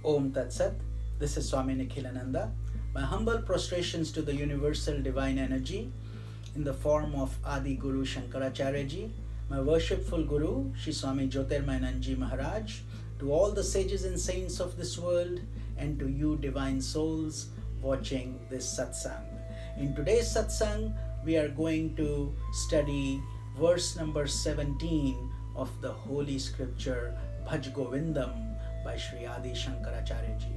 Om Tat Sat. This is Swami Nikhilananda. My humble prostrations to the universal divine energy in the form of Adi Guru Shankaracharya ji, my worshipful Guru, Shri Swami Jyotirmayanand Maharaj, to all the sages and saints of this world, and to you divine souls watching this satsang. In today's satsang, we are going to study verse number 17 of the Holy Scripture, Bhaja Govindam by Sri Adi Shankaracharya ji.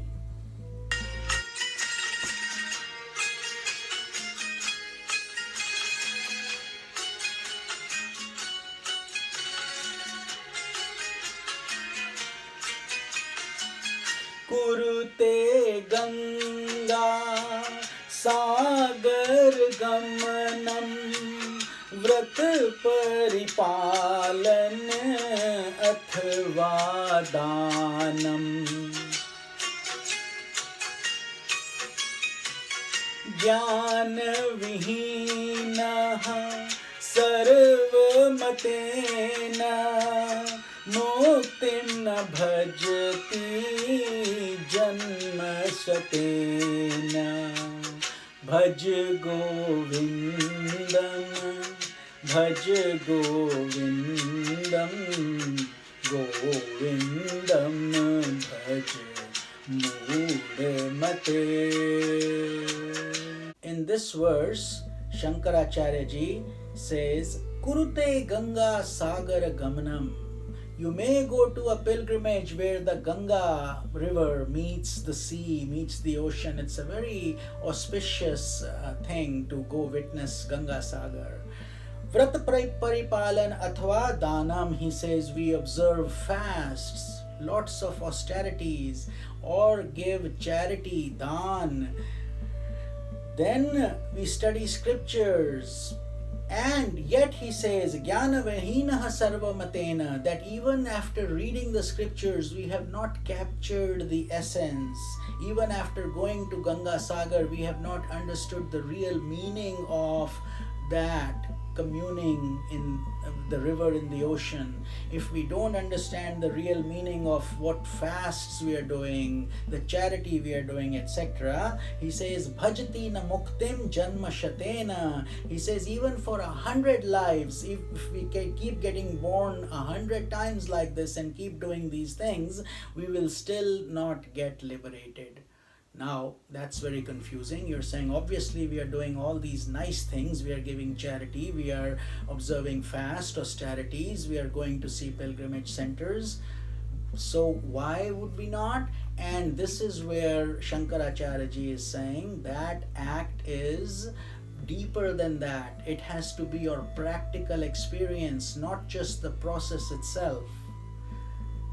कुरुते गंगा सागर गमनम व्रत परिपालन अथवा दानम ज्ञान विहीनः सर्वमतेन मुक्तिं न भजति जन्मशतेन भज गोविन्दं भज गोविन्दं गोविन्दं भज मूढमते. In this verse, Shankaracharya ji says, Kurute Ganga Sagar Gamanam. You may go to a pilgrimage where the Ganga river meets the sea, meets the ocean. It's a very auspicious thing to go witness Ganga Sagar. Vrat paripalan athva danam, he says, we observe fasts, lots of austerities, or give charity, dan. Then we study scriptures. And yet he says, Jnana vahinaha sarvamatena, that even after reading the scriptures, we have not captured the essence. Even after going to Ganga Sagar, we have not understood the real meaning of that communing in the river, in the ocean. If we don't understand the real meaning of what fasts we are doing, the charity we are doing, etc., he says, Bhajati na muktim janma shatena. He says, even for 100 lives, if we keep getting born 100 times like this and keep doing these things, we will still not get liberated. Now, that's very confusing. You're saying, obviously, we are doing all these nice things. We are giving charity. We are observing fast, austerities. We are going to see pilgrimage centers. So, why would we not? And this is where Shankaracharya ji is saying that act is deeper than that. It has to be your practical experience, not just the process itself.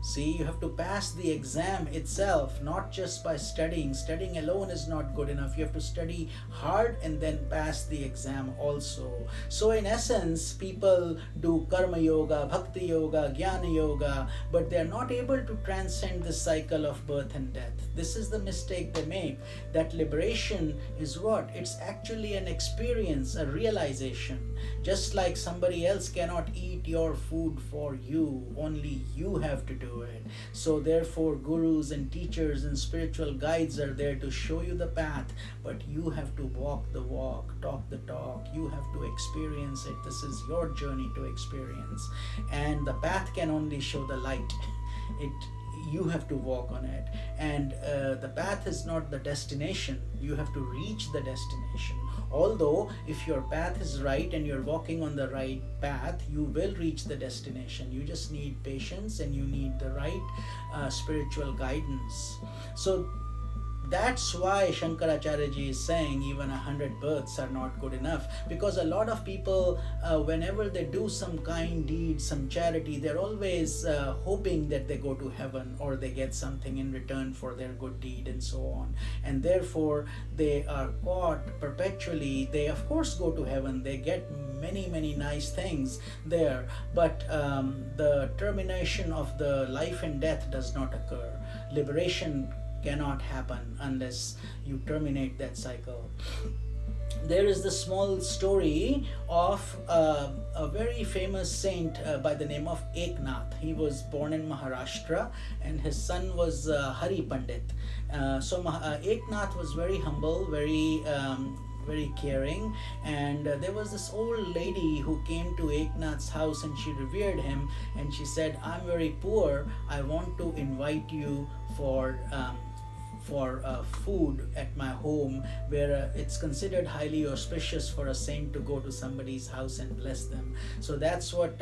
See, you have to pass the exam itself, not just by studying. Studying alone is not good enough. You have to study hard and then pass the exam also. So in essence, people do karma yoga, bhakti yoga, jnana yoga, but they are not able to transcend the cycle of birth and death. This is the mistake they make. That liberation is what? It's actually an experience, a realization. Just like somebody else cannot eat your food for you, only you have to do it. So therefore, gurus and teachers and spiritual guides are there to show you the path, but you have to walk the walk, talk the talk. You have to experience it. This is your journey to experience, and the path can only show the light. You have to walk on it, and the path is not the destination. You have to reach the destination. Although if your path is right and you're walking on the right path, you will reach the destination. You just need patience and you need the right spiritual guidance. So that's why Shankaracharya ji is saying even 100 births are not good enough, because a lot of people, whenever they do some kind deed, some charity, they're always hoping that they go to heaven or they get something in return for their good deed and so on. And therefore they are caught perpetually. They of course go to heaven, they get many nice things there, but the termination of the life and death does not occur. Liberation cannot happen unless you terminate that cycle. there is the small story of a very famous saint by the name of Eknath. He was born in Maharashtra, and his son was Hari Pandit. Eknath was very humble, very caring, and there was this old lady who came to Eknath's house, and she revered him, and she said, "I'm very poor. I want to invite you for food at my home, where it's considered highly auspicious for a saint to go to somebody's house and bless them." So that's what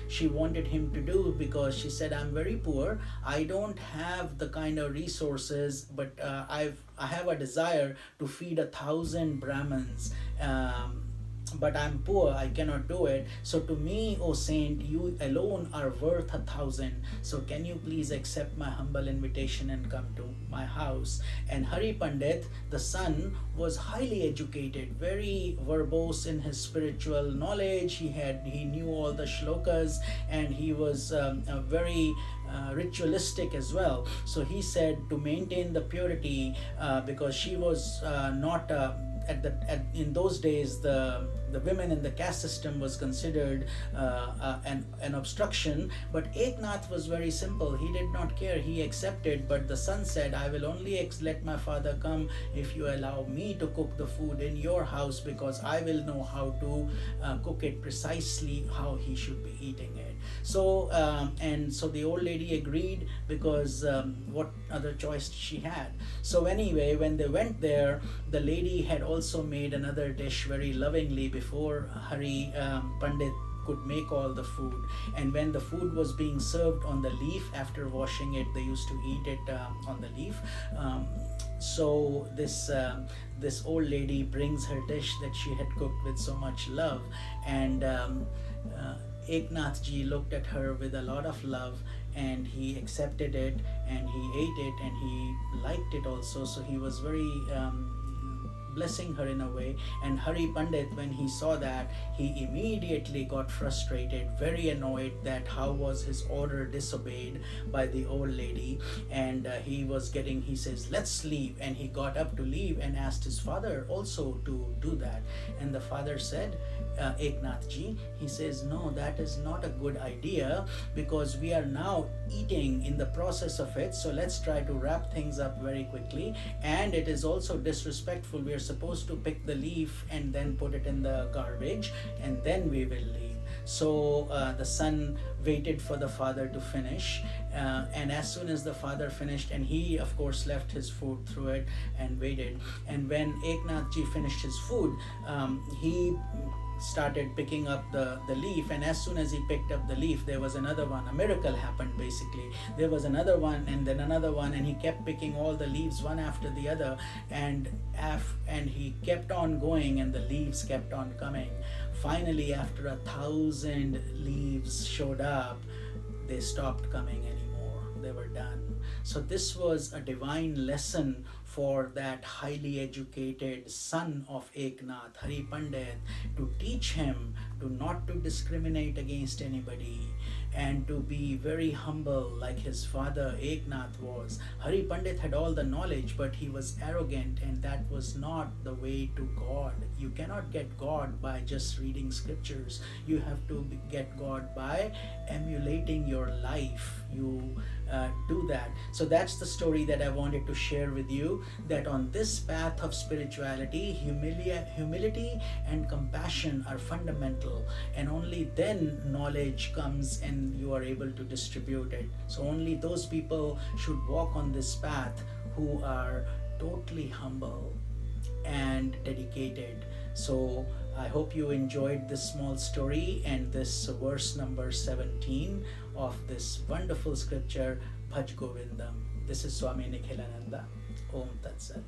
she wanted him to do, because she said, "I'm very poor. I don't have the kind of resources, but I have a desire to feed 1,000 Brahmins. But I'm poor, I cannot do it. So to me, O saint, you alone are worth 1,000. So can you please accept my humble invitation and come to my house?" And Hari Pandit, the son, was highly educated, very verbose in his spiritual knowledge. He knew all the shlokas, and he was very ritualistic as well. So he said, to maintain the purity, because she was not in those days, the women in the caste system was considered an obstruction. But Eknath was very simple. He did not care. He accepted. But the son said, "I will only let my father come if you allow me to cook the food in your house, because I will know how to cook it precisely how he should be eating it." So the old lady agreed, because what other choice she had? So anyway, when they went there, the lady had also made another dish very lovingly before Hari Pandit could make all the food. And when the food was being served on the leaf, after washing it, they used to eat it on the leaf. So this old lady brings her dish that she had cooked with so much love, and Eknath ji looked at her with a lot of love, and he accepted it, and he ate it, and he liked it also. So he was very blessing her in a way. And Hari Pandit, when he saw that, he immediately got frustrated, very annoyed that how was his order disobeyed by the old lady. And he says, "Let's leave." And he got up to leave and asked his father also to do that. And the father said, Eknath ji, he says, "No, that is not a good idea, because we are now eating in the process of it. So let's try to wrap things up very quickly. And it is also disrespectful. We are supposed to pick the leaf and then put it in the garbage, and then we will leave." So the son waited for the father to finish, and as soon as the father finished, and he of course left his food through it and waited, and when Eknath ji finished his food, he started picking up the leaf, and as soon as he picked up the leaf, there was another one. A miracle happened basically. There was another one, and then another one, and he kept picking all the leaves one after the other, and he kept on going, and the leaves kept on coming. Finally, after 1,000 leaves showed up, they stopped coming anymore. They were done. So this was a divine lesson for that highly educated son of Eknath, Hari Pandit, to teach him to not to discriminate against anybody, and to be very humble like his father Eknath was. Hari Pandit had all the knowledge, but he was arrogant, and that was not the way to God. You cannot get God by just reading scriptures. You have to get God by emulating your life. You do that. So that's the story that I wanted to share with you, that on this path of spirituality, humility and compassion are fundamental, and only then knowledge comes and you are able to distribute it. So only those people should walk on this path who are totally humble and dedicated. So I hope you enjoyed this small story and this verse number 17 of this wonderful scripture, Bhaja Govindam. This is Swami Nikhilananda. Om Tat Sat.